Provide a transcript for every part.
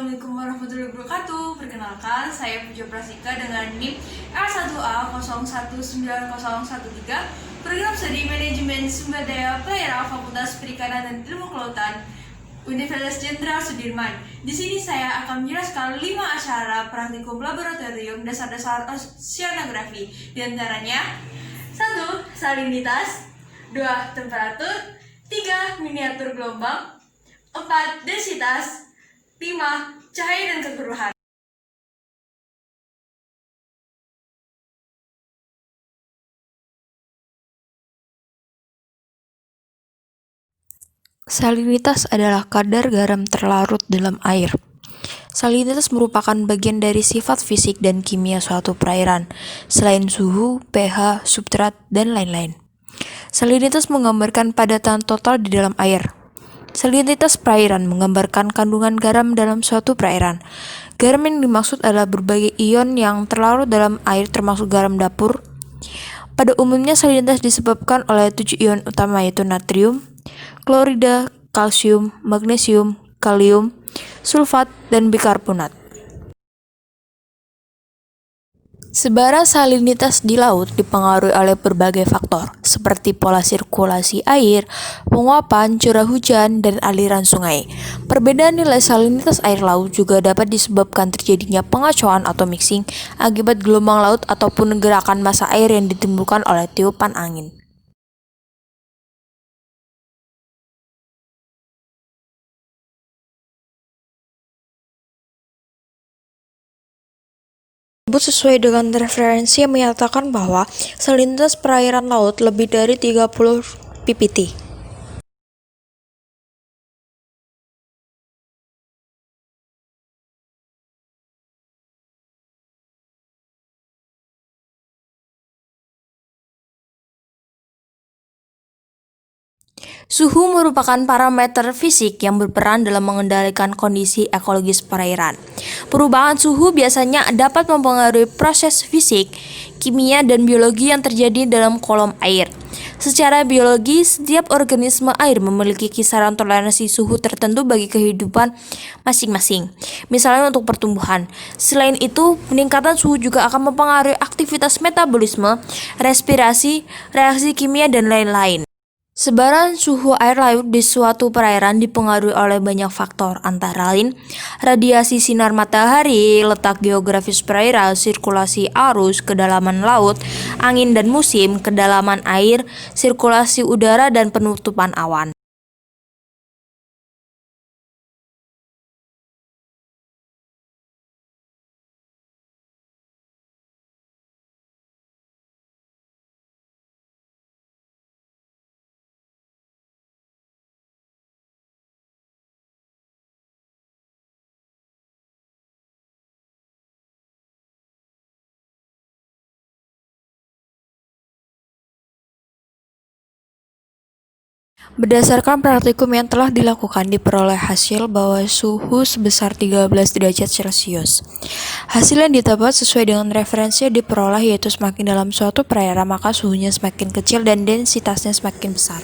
Assalamualaikum warahmatullahi wabarakatuh. Perkenalkan, saya Puja Prasika dengan NIM L1A019013, Program Studi Manajemen Sumber Daya Pelayaran Fakultas Perikanan dan Ilmu Kelautan Universitas Jenderal Sudirman. Di sini saya akan menjelaskan 5 acara praktikum laboratorium dasar-dasar oceanografi. Di antaranya 1. Salinitas, 2. Temperatur, 3. Miniatur gelombang, 4. Densitas, 5. Cahaya dan kekeruhan. Salinitas adalah kadar garam terlarut dalam air. Salinitas merupakan bagian dari sifat fisik dan kimia suatu perairan, selain suhu, pH, substrat, dan lain-lain. Salinitas menggambarkan padatan total di dalam air. Salinitas perairan menggambarkan kandungan garam dalam suatu perairan. Garam yang dimaksud adalah berbagai ion yang terlarut dalam air termasuk garam dapur. Pada umumnya salinitas disebabkan oleh 7 ion utama yaitu natrium, klorida, kalsium, magnesium, kalium, sulfat, dan bikarbonat. Sebaran salinitas di laut dipengaruhi oleh berbagai faktor, seperti pola sirkulasi air, penguapan, curah hujan, dan aliran sungai. Perbedaan nilai salinitas air laut juga dapat disebabkan terjadinya pengacauan atau mixing akibat gelombang laut ataupun gerakan massa air yang ditimbulkan oleh tiupan angin. Sesuai dengan referensi yang menyatakan bahwa salinitas perairan laut lebih dari 30 ppt. Suhu merupakan parameter fisik yang berperan dalam mengendalikan kondisi ekologis perairan. Perubahan suhu biasanya dapat mempengaruhi proses fisik, kimia, dan biologi yang terjadi dalam kolom air. Secara biologi, setiap organisme air memiliki kisaran toleransi suhu tertentu bagi kehidupan masing-masing, misalnya untuk pertumbuhan. Selain itu, peningkatan suhu juga akan mempengaruhi aktivitas metabolisme, respirasi, reaksi kimia, dan lain-lain. Sebaran suhu air laut di suatu perairan dipengaruhi oleh banyak faktor, antara lain radiasi sinar matahari, letak geografis perairan, sirkulasi arus, kedalaman laut, angin dan musim, kedalaman air, sirkulasi udara, dan penutupan awan. Berdasarkan praktikum yang telah dilakukan, diperoleh hasil bahwa suhu sebesar 13 derajat Celcius. Hasil yang didapat sesuai dengan referensi yang diperoleh yaitu semakin dalam suatu perairan maka suhunya semakin kecil dan densitasnya semakin besar.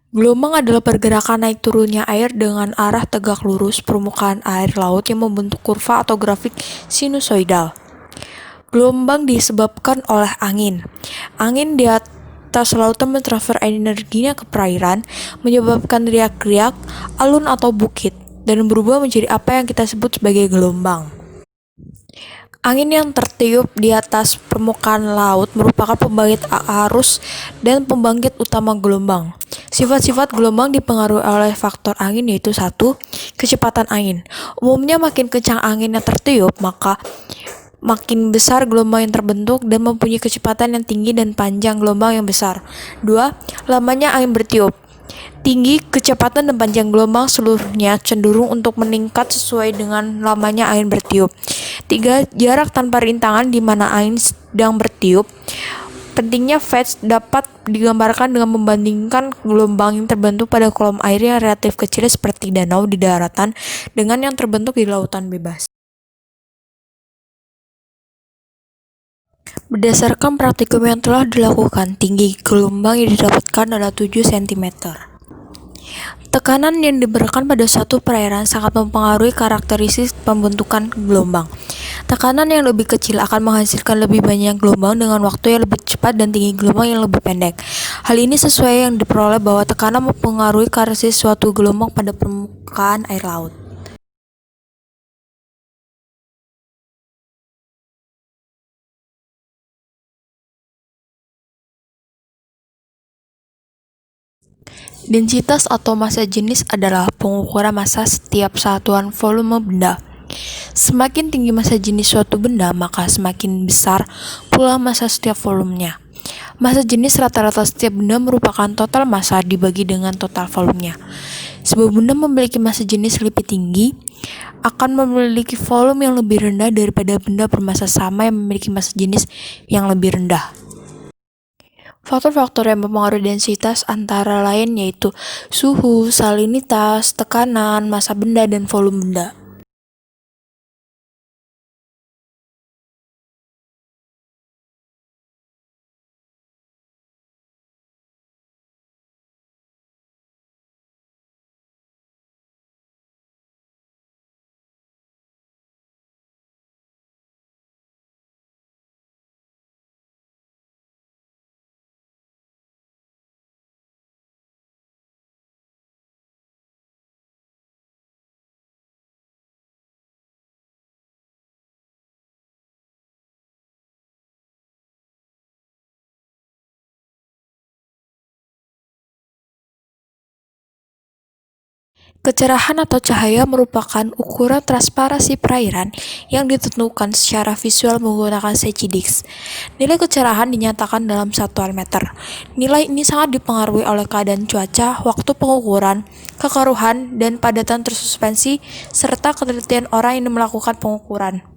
Gelombang adalah pergerakan naik turunnya air dengan arah tegak lurus permukaan air laut yang membentuk kurva atau grafik sinusoidal. Gelombang disebabkan oleh angin. Angin di atas lautan mentransfer energinya ke perairan, menyebabkan riak-riak, alun atau bukit, dan berubah menjadi apa yang kita sebut sebagai gelombang. Angin yang tertiup di atas permukaan laut merupakan pembangkit arus dan pembangkit utama gelombang. Sifat-sifat gelombang dipengaruhi oleh faktor angin yaitu 1. Kecepatan angin. Umumnya makin kencang angin yang tertiup, maka makin besar gelombang yang terbentuk dan mempunyai kecepatan yang tinggi dan panjang gelombang yang besar. 2. Lamanya angin bertiup. Tinggi, kecepatan, dan panjang gelombang seluruhnya cenderung untuk meningkat sesuai dengan lamanya angin bertiup. 3. Jarak tanpa rintangan di mana angin sedang bertiup. Pentingnya phase dapat digambarkan dengan membandingkan gelombang yang terbentuk pada kolom air yang relatif kecil seperti danau di daratan dengan yang terbentuk di lautan bebas. Berdasarkan praktikum yang telah dilakukan, tinggi gelombang yang didapatkan adalah 7 cm. Tekanan yang diberikan pada suatu perairan sangat mempengaruhi karakteristik pembentukan gelombang. Tekanan yang lebih kecil akan menghasilkan lebih banyak gelombang dengan waktu yang lebih cepat dan tinggi gelombang yang lebih pendek. Hal ini sesuai yang diperoleh bahwa tekanan mempengaruhi karakteristik suatu gelombang pada permukaan air laut. Densitas atau massa jenis adalah pengukuran massa setiap satuan volume benda. Semakin tinggi massa jenis suatu benda, maka semakin besar pula massa setiap volumenya. Massa jenis rata-rata setiap benda merupakan total massa dibagi dengan total volumenya. Sebuah benda memiliki massa jenis lebih tinggi akan memiliki volume yang lebih rendah daripada benda bermassa sama yang memiliki massa jenis yang lebih rendah. Faktor-faktor yang mempengaruhi densitas antara lain yaitu suhu, salinitas, tekanan, massa benda, dan volume benda. Kecerahan atau cahaya merupakan ukuran transparansi perairan yang ditentukan secara visual menggunakan Secchi-Dix. Nilai kecerahan dinyatakan dalam satuan meter. Nilai ini sangat dipengaruhi oleh keadaan cuaca, waktu pengukuran, kekeruhan, dan padatan tersuspensi, serta ketelitian orang yang melakukan pengukuran.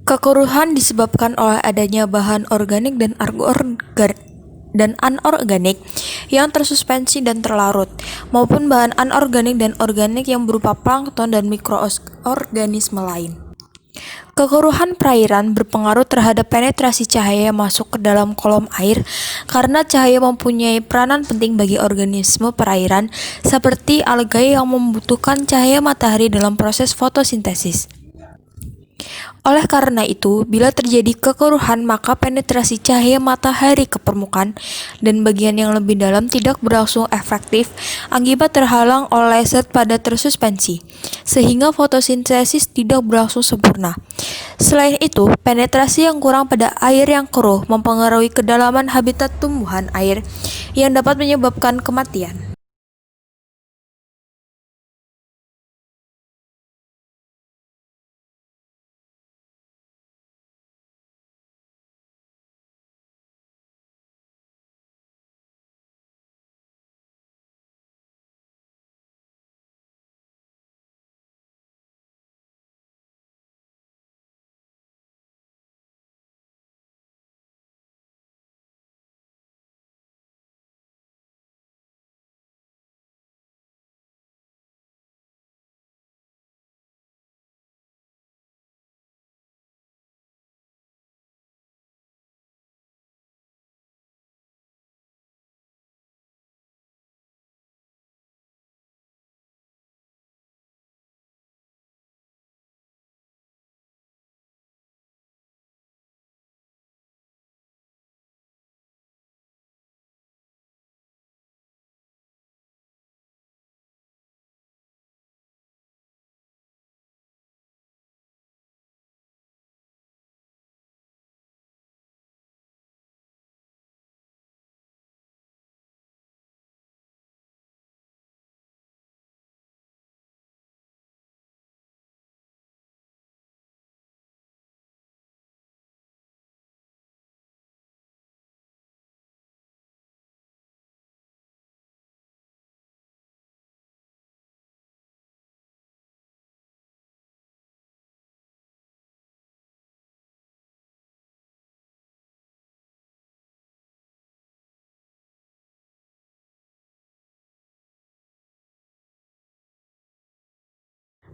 Kekeruhan disebabkan oleh adanya bahan organik dan anorganik yang tersuspensi dan terlarut, maupun bahan anorganik dan organik yang berupa plankton dan mikroorganisme lain. Kekeruhan perairan berpengaruh terhadap penetrasi cahaya yang masuk ke dalam kolom air karena cahaya mempunyai peranan penting bagi organisme perairan seperti algae yang membutuhkan cahaya matahari dalam proses fotosintesis. Oleh karena itu, bila terjadi kekeruhan, maka penetrasi cahaya matahari ke permukaan dan bagian yang lebih dalam tidak berlangsung efektif akibat terhalang oleh zat padat tersuspensi, sehingga fotosintesis tidak berlangsung sempurna. Selain itu, penetrasi yang kurang pada air yang keruh mempengaruhi kedalaman habitat tumbuhan air yang dapat menyebabkan kematian.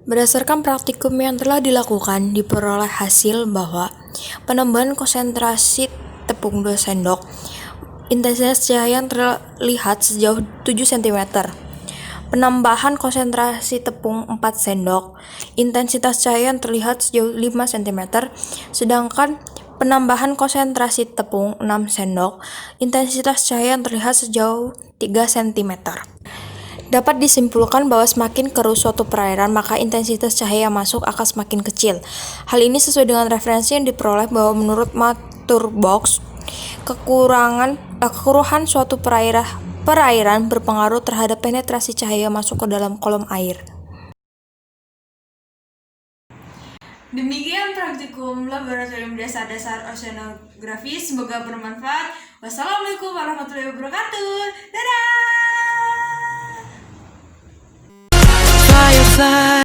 Berdasarkan praktikum yang telah dilakukan, diperoleh hasil bahwa Penambahan konsentrasi tepung 2 sendok. Intensitas cahaya yang terlihat sejauh 7 cm. Penambahan konsentrasi tepung 4 sendok. Intensitas cahaya yang terlihat sejauh 5 cm. Sedangkan penambahan konsentrasi tepung 6 sendok. Intensitas cahaya yang terlihat sejauh 3 cm. Dapat disimpulkan bahwa semakin keruh suatu perairan, maka intensitas cahaya yang masuk akan semakin kecil. Hal ini sesuai dengan referensi yang diperoleh bahwa menurut Maturbox, kekeruhan suatu perairan berpengaruh terhadap penetrasi cahaya masuk ke dalam kolom air. Demikian praktikum laboratorium dasar-dasar oceanografi. Semoga bermanfaat. Wassalamualaikum warahmatullahi wabarakatuh. Dadah! Fly,